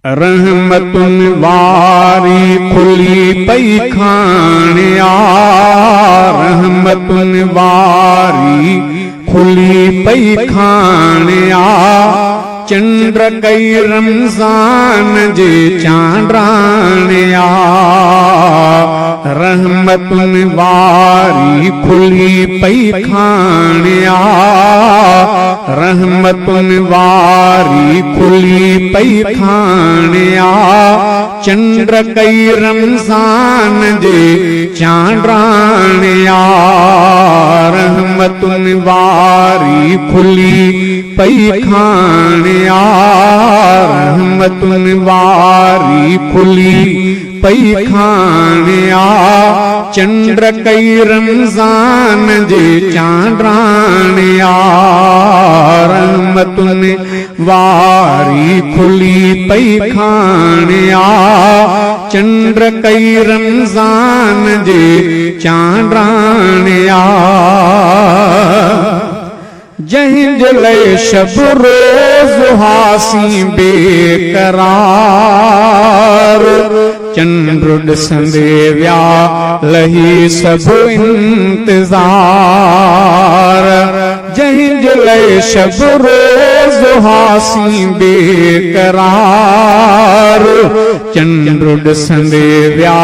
रहमतुन वारी खुली पई खाणिया, रहमतुन वारी खुली पई खाणिया। चंद्र कई रमज़ान जे चांड्राणिया, रहमतुन वारी खुली पई खाणिया, रहमतुन वारी खुली पई खाणिया। चंद्र कई रमज़ान जे चांड्राणिया, रहमतुन वारी खुली पई खाणिया, रहमतुन वारी खुली पई खाणिया। चंद्र कई रमज़ान जे चांड्राणिया, रहमतुन वारी खुली पई खाणिया। चंद्र कई रमज़ान जे चांड्राणिया। जंहिंजे लाइ शब रोज़ हासी बेकरार, चंद्र ॾिसंदे विया लही सभु इंतज़ार। जंहिंजे लाइ शब रोज़ हासी बेकरार, चंद्र ॾिसंदे विया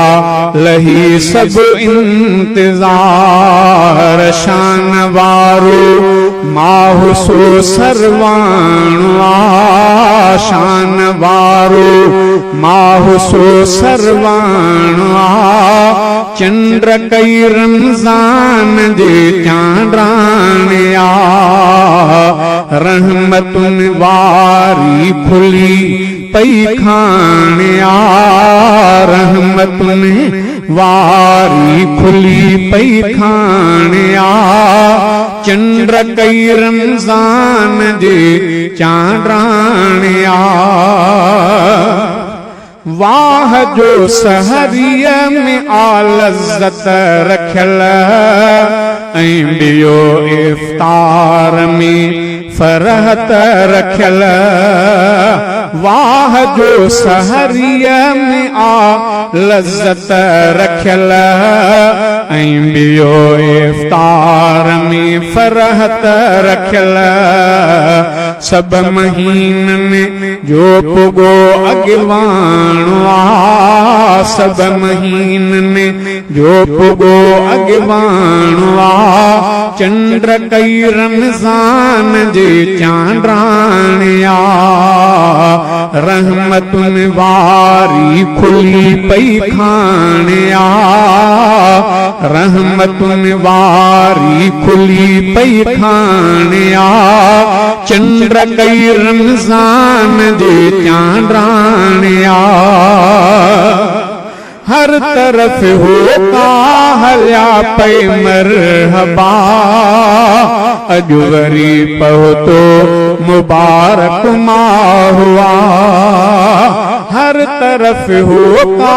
लही सभु इंतज़ार। शान वारो माहु सो सर्वाणु आ, शान वारो माहु सो सर्वाणु आ। चंद्र कई रमज़ान जे चांड्राणिया, रहमतुन वारी खुली पई खाणिया, रहमतुन वारी खुली पई खाणिया। चंद्र कई रमज़ान जे चांड्राणिया। वाह जो सहरीअ में आ लज़्ज़त रखियल, ऐं ॿियो इफ़्तार में फ़रहत रखियल। वाह जो सहरीअ में आ लज़्ज़त रखियल, ऐं ॿियो इफ़्तार में फ़रहत रखियल। सब महीननि जो पुगो अॻिवाणु आ, सब महीननि जो पुगो अॻिवाणु आ। चंद्र कई रमज़ान जे चांड्राणिया, रहमतुन वारी खुली पई खाणिया, रहमतुन वारी खुली पई खाणिया। चंद्र कई रमज़ान जे चांड्राणिया। हर तरफ होता हलिया पई मरहबा, अॼु वरी पहुतो मुबारक माहुआ। हर तरफ होता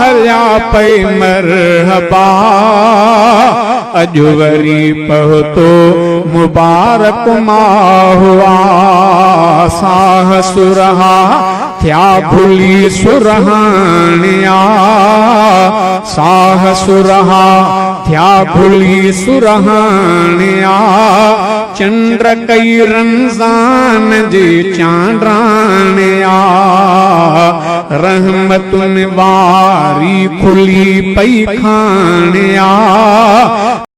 हलिया पई मरहबा, अॼु वरी पहुतो मुबारक माहुआ। साह सुरहा थिया भुली सुरहाणिया, साह सुरहा थिया भुली सुरहाणिया। चंद्र कई रमज़ान जे चांड्राणिया, रहमतुन वारी खुली पई खाणिया।